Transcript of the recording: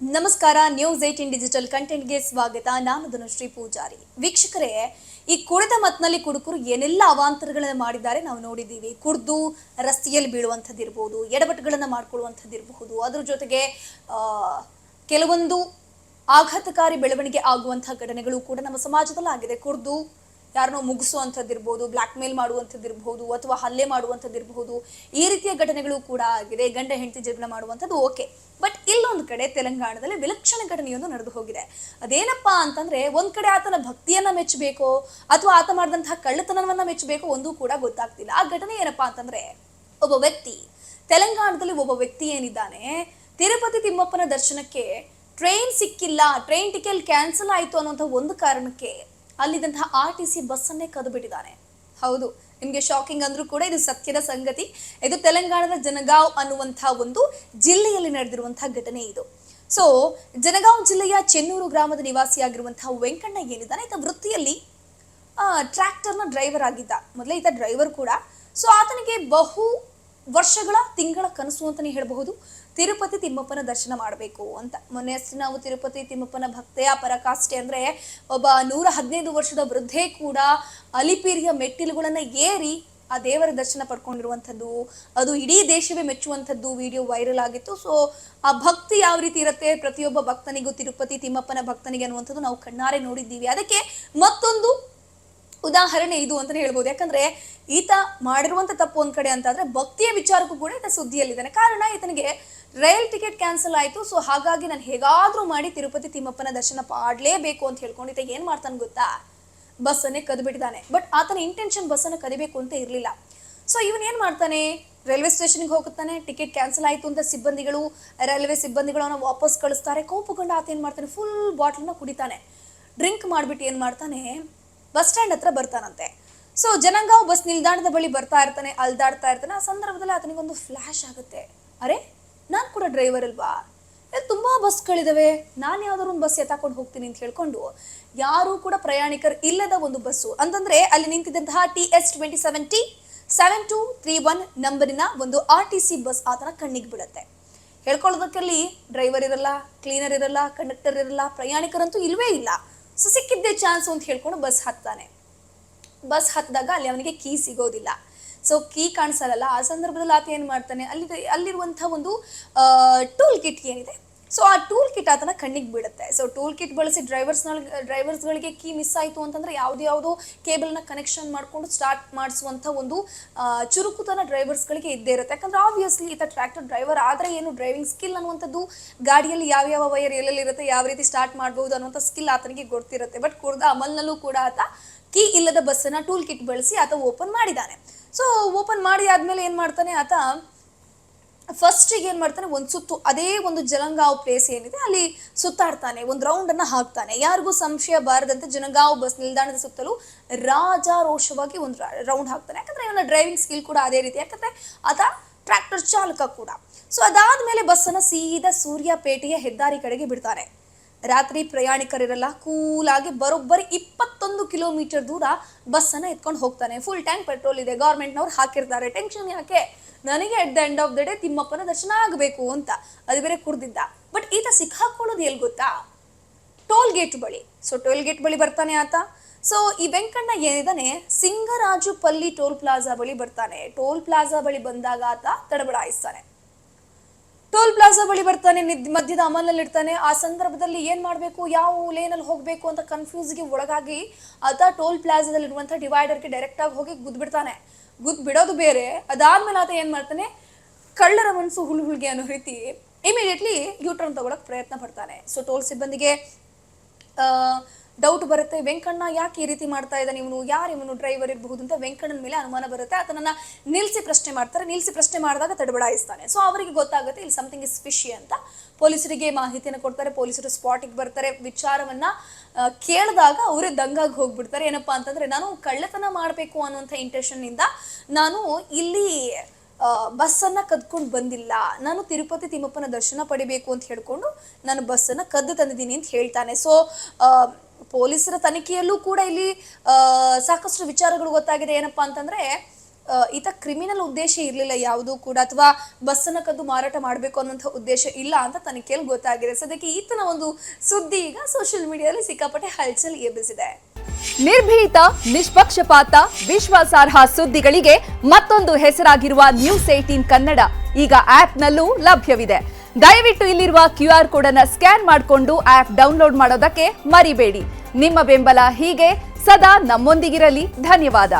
ನಮಸ್ಕಾರ. News 18 digital ಕಂಟೆಂಟ್ಗೆ ಸ್ವಾಗತ. ನಾನು ಧನುಶ್ರೀ ಪೂಜಾರಿ. ವೀಕ್ಷಕರೇ, ಈ ಕುಡಿದ ಮತ್ನಲ್ಲಿ ಕುಡುಕರು ಏನೆಲ್ಲ ಅವಾಂತರಗಳನ್ನು ಮಾಡಿದ್ದಾರೆ ನಾವು ನೋಡಿದ್ದೀವಿ. ಕುಡ್ದು ರಸ್ತೆಯಲ್ಲಿ ಬೀಳುವಂಥದ್ದಿರ್ಬೋದು, ಎಡವಟ್ಟುಗಳನ್ನು ಮಾಡ್ಕೊಳ್ಳುವಂಥದ್ದಿರಬಹುದು, ಅದ್ರ ಜೊತೆಗೆ ಕೆಲವೊಂದು ಆಘಾತಕಾರಿ ಬೆಳವಣಿಗೆ ಆಗುವಂತಹ ಘಟನೆಗಳು ಕೂಡ ನಮ್ಮ ಸಮಾಜದಲ್ಲಿ ಆಗಿದೆ. ಕುಡ್ದು ಯಾರನ್ನೋ ಮುಗಿಸುವಂಥದ್ದಿರ್ಬೋದು, ಬ್ಲ್ಯಾಕ್ ಮೇಲ್ ಮಾಡುವಂಥದ್ದಿರ್ಬೋದು, ಅಥವಾ ಹಲ್ಲೆ ಮಾಡುವಂಥದ್ದಿರಬಹುದು. ಈ ರೀತಿಯ ಘಟನೆಗಳು ಕೂಡ ಆಗಿದೆ. ಗಂಡ ಹೆಂಡತಿ ಜಗಳ ಮಾಡುವಂಥದ್ದು ಓಕೆ. ಬಟ್ ಇಲ್ಲೊಂದು ಕಡೆ ತೆಲಂಗಾಣದಲ್ಲಿ ವಿಲಕ್ಷಣ ಘಟನೆಯೊಂದು ನಡೆದು ಹೋಗಿದೆ. ಅದೇನಪ್ಪಾ ಅಂತಂದ್ರೆ, ಒಂದ್ ಕಡೆ ಆತನ ಭಕ್ತಿಯನ್ನ ಮೆಚ್ಚಬೇಕೋ ಅಥವಾ ಆತ ಮಾಡಿದಂತಹ ಕಳ್ಳತನವನ್ನ ಮೆಚ್ಚಬೇಕೋ ಒಂದೂ ಕೂಡ ಗೊತ್ತಾಗ್ತಿಲ್ಲ. ಆ ಘಟನೆ ಏನಪ್ಪಾ ಅಂತಂದ್ರೆ, ತೆಲಂಗಾಣದಲ್ಲಿ ಒಬ್ಬ ವ್ಯಕ್ತಿ ಏನಿದ್ದಾನೆ, ತಿರುಪತಿ ತಿಮ್ಮಪ್ಪನ ದರ್ಶನಕ್ಕೆ ಟ್ರೈನ್ ಸಿಕ್ಕಿಲ್ಲ, ಟ್ರೈನ್ ಟಿಕೆಟ್ ಕ್ಯಾನ್ಸಲ್ ಆಯ್ತು ಅನ್ನುವಂಥ ಒಂದು ಕಾರಣಕ್ಕೆ ಅಲ್ಲಿದ್ದಂತಹ RTC ಬಸ್ಸನ್ನೇ ಕದ್ದು ಬಿಟ್ಟಿದ್ದಾನೆ. ಹೌದು, ನಿಮ್ಗೆ ಶಾಕಿಂಗ್ ಅಂದ್ರೂ ಕೂಡ ಇದು ಸತ್ಯದ ಸಂಗತಿ. ಇದು ತೆಲಂಗಾಣದ ಜನಗಾಂವ್ ಅನ್ನುವಂತಹ ಒಂದು ಜಿಲ್ಲೆಯಲ್ಲಿ ನಡೆದಿರುವಂತಹ ಘಟನೆ ಇದು. ಸೊ ಜನಗಾಂವ್ ಜಿಲ್ಲೆಯ ಚೆನ್ನೂರು ಗ್ರಾಮದ ನಿವಾಸಿಯಾಗಿರುವಂತಹ ವೆಂಕಣ್ಣ ಏನಿದ್ದಾನೆ, ಈತ ವೃತ್ತಿಯಲ್ಲಿ ಟ್ರ್ಯಾಕ್ಟರ್ನ ಡ್ರೈವರ್ ಆಗಿದ್ದ. ಮೊದಲೇ ಈತ ಡ್ರೈವರ್ ಕೂಡ. ಸೊ ಆತನಿಗೆ ಬಹು ವರ್ಷಗಳ ತಿಂಗಳ ಕನಸು ಅಂತಾನೆ ಹೇಳಬಹುದು, ತಿರುಪತಿ ತಿಮ್ಮಪ್ಪನ ದರ್ಶನ ಮಾಡಬೇಕು ಅಂತ. ಮೊನ್ನೆ ಅಷ್ಟೇ ನಾವು ತಿರುಪತಿ ತಿಮ್ಮಪ್ಪನ ಭಕ್ತೆಯ ಪರಾಕಾಷ್ಠೆ ಅಂದ್ರೆ ಒಬ್ಬ 115 ವರ್ಷದ ವೃದ್ಧೆ ಕೂಡ ಅಲಿಪಿರಿಯ ಮೆಟ್ಟಿಲುಗಳನ್ನ ಏರಿ ಆ ದೇವರ ದರ್ಶನ ಪಡ್ಕೊಂಡಿರುವಂಥದ್ದು, ಅದು ಇಡೀ ದೇಶವೇ ಮೆಚ್ಚುವಂಥದ್ದು ವಿಡಿಯೋ ವೈರಲ್ ಆಗಿತ್ತು. ಸೊ ಆ ಭಕ್ತಿ ಯಾವ ರೀತಿ ಇರುತ್ತೆ, ಪ್ರತಿಯೊಬ್ಬ ಭಕ್ತನಿಗೂ ತಿರುಪತಿ ತಿಮ್ಮಪ್ಪನ ಭಕ್ತನಿಗೆ ಅನ್ನುವಂಥದ್ದು ನಾವು ಕಣ್ಣಾರೆ ನೋಡಿದ್ದೀವಿ. ಅದಕ್ಕೆ ಮತ್ತೊಂದು ಉದಾಹರಣೆ ಇದು ಅಂತಾನೆ ಹೇಳ್ಬೋದು. ಯಾಕಂದ್ರೆ ಈತ ಮಾಡಿರುವಂತ ತಪ್ಪು ಒಂದ್ ಕಡೆ ಅಂತಾದ್ರೆ, ಭಕ್ತಿಯ ವಿಚಾರಕ್ಕೂ ಕೂಡ ಈತ ಸುದ್ದಿಯಲ್ಲಿದ್ದಾನೆ. ಕಾರಣ, ಈತನಿಗೆ ರೈಲ್ ಟಿಕೆಟ್ ಕ್ಯಾನ್ಸಲ್ ಆಯ್ತು. ಸೊ ಹಾಗಾಗಿ ನಾನು ಹೇಗಾದ್ರೂ ಮಾಡಿ ತಿರುಪತಿ ತಿಮ್ಮಪ್ಪನ ದರ್ಶನ ಮಾಡಲೇಬೇಕು ಅಂತ ಹೇಳ್ಕೊಂಡು ಈತ ಏನ್ ಮಾಡ್ತಾನೆ ಗೊತ್ತಾ, ಬಸ್ಸನ್ನೇ ಕದ್ಬಿಟ್ಟಿದ್ದಾನೆ. ಬಟ್ ಆತನ ಇಂಟೆನ್ಷನ್ ಬಸ್ಸನ್ನ ಕದಿಬೇಕು ಅಂತ ಇರ್ಲಿಲ್ಲ. ಸೊ ಇವನ್ ಏನ್ ಮಾಡ್ತಾನೆ, ರೈಲ್ವೆ ಸ್ಟೇಷನ್ಗೆ ಹೋಗುತ್ತಾನೆ. ಟಿಕೆಟ್ ಕ್ಯಾನ್ಸಲ್ ಆಯ್ತು ಅಂತ ರೈಲ್ವೆ ಸಿಬ್ಬಂದಿಗಳು ಅವನ ವಾಪಸ್ ಕಳಿಸ್ತಾರೆ. ಕೋಪಗೊಂಡು ಆತ ಏನ್ ಮಾಡ್ತಾನೆ, ಫುಲ್ ಬಾಟಲ್ನ ಕುಡಿತಾನೆ. ಡ್ರಿಂಕ್ ಮಾಡ್ಬಿಟ್ಟು ಏನ್ ಮಾಡ್ತಾನೆ, ಬಸ್ ಸ್ಟ್ಯಾಂಡ್ ಹತ್ರ ಬರ್ತಾನಂತೆ. ಸೊ ಜನಗಾಂವ್ ಬಸ್ ನಿಲ್ದಾಣದ ಬಳಿ ಬರ್ತಾ ಇರ್ತಾನೆ, ಅಲ್ದಾಡ್ತಾ ಇರ್ತಾನೆ. ಆ ಸಂದರ್ಭದಲ್ಲಿ ಆತನಿಗೊಂದು ಫ್ಲಾಶ್ ಆಗುತ್ತೆ, ಅರೆ ನಾನು ಕೂಡ ಡ್ರೈವರ್ ಅಲ್ವಾ, ತುಂಬಾ ಬಸ್ಗಳಿದಾವೆ, ನಾನು ಯಾವ್ದಾದ್ರು ಒಂದು ಬಸ್ ಎತ್ತಾಕೊಂಡು ಹೋಗ್ತೀನಿ ಅಂತ ಹೇಳ್ಕೊಂಡು, ಯಾರು ಕೂಡ ಪ್ರಯಾಣಿಕರು ಇಲ್ಲದ ಒಂದು ಬಸ್ಸು ಅಂತಂದ್ರೆ ಅಲ್ಲಿ ನಿಂತಿದ್ದಂತಹ TS27T7231 ನಂಬರಿನ ಒಂದು RTC ಬಸ್ ಆತನ ಕಣ್ಣಿಗೆ ಬೀಳುತ್ತೆ. ಹೇಳ್ಕೊಳ್ಳೋದಕ್ಕಲ್ಲಿ ಡ್ರೈವರ್ ಇರಲ್ಲ, ಕ್ಲೀನರ್ ಇರಲ್ಲ, ಕಂಡಕ್ಟರ್ ಇರಲ್ಲ, ಪ್ರಯಾಣಿಕರಂತೂ ಇಲ್ವೇ ಇಲ್ಲ. ಸೊ ಸಿಕ್ಕಿದ್ದೇ ಚಾನ್ಸ್ ಅಂತ ಹೇಳ್ಕೊಂಡು ಬಸ್ ಹತ್ತಾನೆ. ಬಸ್ ಹತ್ತಿದಾಗ ಅಲ್ಲಿ ಅವನಿಗೆ ಕೀ ಸಿಗೋದಿಲ್ಲ. ಸೊ ಕೀ ಕಾಣಿಸಲ್ಲ. ಆ ಸಂದರ್ಭದಲ್ಲಿ ಆತ ಏನ್ ಮಾಡ್ತಾನೆ, ಅಲ್ಲಿರುವಂತಹ ಒಂದು ಟೂಲ್ ಕಿಟ್ ಏನಿದೆ, ಸೊ ಆ ಟೂಲ್ ಕಿಟ್ ಆತನ ಕಣ್ಣಿಗೆ ಬೀಳುತ್ತೆ. ಸೊ ಟೂಲ್ ಕಿಟ್ ಬಳಸಿ ಡ್ರೈವರ್ಸ್ಗಳಿಗೆ ಕೀ ಮಿಸ್ ಆಯಿತು ಅಂತಂದ್ರೆ ಯಾವುದೋ ಕೇಬಲ್ನ ಕನೆಕ್ಷನ್ ಮಾಡ್ಕೊಂಡು ಸ್ಟಾರ್ಟ್ ಮಾಡಿಸುವಂಥ ಒಂದು ಚುರುಕುತನ ಡ್ರೈವರ್ಸ್ಗಳಿಗೆ ಇದ್ದೇ ಇರುತ್ತೆ. ಯಾಕಂದ್ರೆ ಆಬ್ವಿಯಸ್ಲಿ ಈತ ಟ್ರ್ಯಾಕ್ಟರ್ ಡ್ರೈವರ್ ಆದರೆ ಏನು ಡ್ರೈವಿಂಗ್ ಸ್ಕಿಲ್ ಅನ್ನುವಂಥದ್ದು, ಗಾಡಿಯಲ್ಲಿ ಯಾವ ವೈರ್ ಎಲ್ಲೆಲ್ಲಿರುತ್ತೆ, ಯಾವ ರೀತಿ ಸ್ಟಾರ್ಟ್ ಮಾಡ್ಬೋದು ಅನ್ನುವಂಥ ಸ್ಕಿಲ್ ಆತನಿಗೆ ಗೊತ್ತಿರುತ್ತೆ. ಬಟ್ ಕುಡ್ದ ಅಮಲ್ನಲ್ಲೂ ಕೂಡ ಆತ ಕೀ ಇಲ್ಲದ ಬಸ್ಸನ್ನ ಟೂಲ್ ಕಿಟ್ ಬಳಸಿ ಆತ ಓಪನ್ ಮಾಡಿದ್ದಾನೆ. ಸೊ ಓಪನ್ ಮಾಡಿ ಆದ್ಮೇಲೆ ಏನ್ ಮಾಡ್ತಾನೆ, ಆತ ಫಸ್ಟಿಗೆ ಏನ್ ಮಾಡ್ತಾನೆ, ಒಂದು ಸುತ್ತು ಅದೇ ಒಂದು ಜನಗಾಂವ್ ಪ್ಲೇಸ್ ಏನಿದೆ ಅಲ್ಲಿ ಸುತ್ತಾಡ್ತಾನೆ, ಒಂದು ರೌಂಡ್ ಅನ್ನ ಹಾಕ್ತಾನೆ. ಯಾರಿಗೂ ಸಂಶಯ ಬಾರದಂತೆ ಜನಗಾಂವ್ ಬಸ್ ನಿಲ್ದಾಣದ ಸುತ್ತಲೂ ರಾಜಾರೋಷವಾಗಿ ಒಂದು ರೌಂಡ್ ಹಾಕ್ತಾನೆ. ಯಾಕಂದ್ರೆ ಇವನ ಡ್ರೈವಿಂಗ್ ಸ್ಕಿಲ್ ಕೂಡ ಅದೇ ರೀತಿ, ಯಾಕಂದ್ರೆ ಆತ ಟ್ರ್ಯಾಕ್ಟರ್ ಚಾಲಕ ಕೂಡ. ಸೊ ಅದಾದ್ಮೇಲೆ ಬಸ್ಸನ್ನ ಸೀದಾ ಸೂರ್ಯಾಪೇಟೆಯ ಹೆದ್ದಾರಿ ಕಡೆಗೆ ಬಿಡ್ತಾನೆ. ರಾತ್ರಿ ಪ್ರಯಾಣಿಕರಿರಲ್ಲ, ಕೂಲಾಗಿ ಬರೋಬ್ಬರಿ 21 ಕಿಲೋಮೀಟರ್ ದೂರ ಬಸ್ಸನ್ನ ಎತ್ಕೊಂಡು ಹೋಗ್ತಾನೆ. ಫುಲ್ ಟ್ಯಾಂಕ್ ಪೆಟ್ರೋಲ್ ಇದೆ, ಗೌರ್ಮೆಂಟ್ನವ್ರು ಹಾಕಿರ್ತಾರೆ. ಟೆನ್ಷನ್ ಯಾಕೆ, ನನಗೆ at the end of the day ತಿಮ್ಮಪ್ಪನ ದರ್ಶನ ಆಗಬೇಕು ಅಂತ. ಅದು ಬೇರೆ ಕುಡ್ದಿದ್ದ. ಬಟ್ ಈತ ಸಿಕ್ಕಾಕೊಳ್ಳೋದು ಎಲ್ಲಿ ಗೊತ್ತಾ, ಟೋಲ್ ಗೇಟ್ ಬಳಿ. ಸೊ ಟೋಲ್ ಗೇಟ್ ಬಳಿ ಬರ್ತಾನೆ ಆತ. ಸೊ ಈ ವೆಂಕಣ್ಣ ಏನಿದಾನೆ, ಸಿಂಗರಾಜುಪಲ್ಲಿ ಟೋಲ್ ಪ್ಲಾಜಾ ಬಳಿ ಬರ್ತಾನೆ. ಟೋಲ್ ಪ್ಲಾಜಾ ಬಳಿ ಬಂದಾಗ ಆತ ತಡಬಡಾಯಿಸ್ತಾನೆ. ಟೋಲ್ ಪ್ಲಾಜಾ ಬಳಿ ಬರ್ತಾನೆ, ಮಧ್ಯದ ಅಮಲಲ್ಲಿ ಇರ್ತಾನೆ. ಆ ಸಂದರ್ಭದಲ್ಲಿ ಏನ್ ಮಾಡ್ಬೇಕು, ಯಾವ ಲೇನಲ್ಲಿ ಹೋಗ್ಬೇಕು ಅಂತ ಕನ್ಫ್ಯೂಸ್ಗೆ ಒಳಗಾಗಿ ಆತ ಟೋಲ್ ಪ್ಲಾಜಾದಲ್ಲಿ ಇರುವಂತಹ ಡಿವೈಡರ್ಗೆ ಡೈರೆಕ್ಟ್ ಆಗಿ ಹೋಗಿ ಗುದ್ಬಿಡ್ತಾನೆ. ಬಿಡೋದು ಬೇರೆ, ಅದಾದ್ಮೇಲೆ ಆತ ಏನ್ ಮಾಡ್ತಾನೆ, ಕಳ್ಳರ ಮನಸ್ಸು ಹುಳುಹುಳ್ಗೆ ಅನ್ನೋ ರೀತಿ ಇಮಿಡಿಯೇಟ್ಲಿ ಯೂಟರ್ನ್ ತಗೊಳಕ್ ಪ್ರಯತ್ನ ಪಡ್ತಾನೆ. ಸೊ ಟೋಲ್ ಸಿಬ್ಬಂದಿಗೆ ಡೌಟ್ ಬರುತ್ತೆ, ವೆಂಕಣ್ಣ ಯಾಕೆ ಈ ರೀತಿ ಮಾಡ್ತಾ ಇದ್ದಾನೆ, ಇವನು ಡ್ರೈವರ್ ಇರಬಹುದು ಅಂತ ವೆಂಕಣ್ಣನ ಮೇಲೆ ಅನುಮಾನ ಬರುತ್ತೆ. ಆತನನ್ನ ನಿಲ್ಸಿ ಪ್ರಶ್ನೆ ಮಾಡ್ತಾರೆ. ನಿಲ್ಸಿ ಪ್ರಶ್ನೆ ಮಾಡಿದಾಗ ತಡಬಡಾಯಿಸ್ತಾನೆ. ಸೊ ಅವರಿಗೆ ಗೊತ್ತಾಗುತ್ತೆ ಇಲ್ಲಿ ಸಮಥಿಂಗ್ ಇಸ್ ಫಿಶಿ ಅಂತ. ಪೊಲೀಸರಿಗೆ ಮಾಹಿತಿಯನ್ನು ಕೊಡ್ತಾರೆ. ಪೊಲೀಸರು ಸ್ಪಾಟಿಗೆ ಬರ್ತಾರೆ. ವಿಚಾರವನ್ನ ಕೇಳಿದಾಗ ಅವರೇ ದಂಗಾಗಿ ಹೋಗ್ಬಿಡ್ತಾರೆ. ಏನಪ್ಪಾ ಅಂತಂದ್ರೆ, ನಾನು ಕಳ್ಳತನ ಮಾಡಬೇಕು ಅನ್ನುವಂಥ ಇಂಟೆನ್ಷನ್ ಇಂದ ನಾನು ಇಲ್ಲಿ ಬಸ್ಸನ್ನ ಕದ್ಕೊಂಡು ಬಂದಿಲ್ಲ, ನಾನು ತಿರುಪತಿ ತಿಮ್ಮಪ್ಪನ ದರ್ಶನ ಪಡಿಬೇಕು ಅಂತ ಹೇಳ್ಕೊಂಡು ನಾನು ಬಸ್ಸನ್ನ ಕದ್ದು ತಂದಿದ್ದೀನಿ ಅಂತ ಹೇಳ್ತಾನೆ. ಸೊ ಪೊಲೀಸರ ತನಿಖೆಯಲ್ಲೂ ಕೂಡ ಇಲ್ಲಿ ಸಾಕಷ್ಟು ವಿಚಾರಗಳು ಗೊತ್ತಾಗಿದೆ. ಏನಪ್ಪಾ ಅಂತಂದ್ರೆ, ಈತ ಕ್ರಿಮಿನಲ್ ಉದ್ದೇಶ ಇರಲಿಲ್ಲ ಯಾವುದೂ ಕೂಡ, ಅಥವಾ ಬಸ್ಸನ್ನ ಕದ್ದು ಮಾರಾಟ ಮಾಡಬೇಕು ಅನ್ನೋಂಥ ಉದ್ದೇಶ ಇಲ್ಲ ಅಂತ ತನಿಖೆಯಲ್ಲಿ ಗೊತ್ತಾಗಿದೆ. ಸದ್ಯಕ್ಕೆ ಈತನ ಒಂದು ಸುದ್ದಿ ಈಗ ಸೋಷಿಯಲ್ ಮೀಡಿಯಾದಲ್ಲಿ ಸಿಕ್ಕಾಪಟ್ಟೆ ಹಲ್ಚಲ್ ಎಬ್ಬಿಸಿದೆ. ನಿರ್ಭೀತ, ನಿಷ್ಪಕ್ಷಪಾತ, ವಿಶ್ವಾಸಾರ್ಹ ಸುದ್ದಿಗಳಿಗೆ ಮತ್ತೊಂದು ಹೆಸರಾಗಿರುವ News18 ಕನ್ನಡ ಈಗ ಆಪ್ನಲ್ಲೂ ಲಭ್ಯವಿದೆ. ದಯವಿಟ್ಟು ಇಲ್ಲಿರುವ QR ಕೋಡ್ ಅನ್ನು ಸ್ಕ್ಯಾನ್ ಮಾಡಿಕೊಂಡು ಆಪ್ ಡೌನ್ಲೋಡ್ ಮಾಡೋದಕ್ಕೆ ಮರಿಬೇಡಿ. ನಿಮ್ಮ ಬೆಂಬಲ ಹೀಗೆ ಸದಾ ನಮ್ಮೊಂದಿಗಿರಲಿ. ಧನ್ಯವಾದ.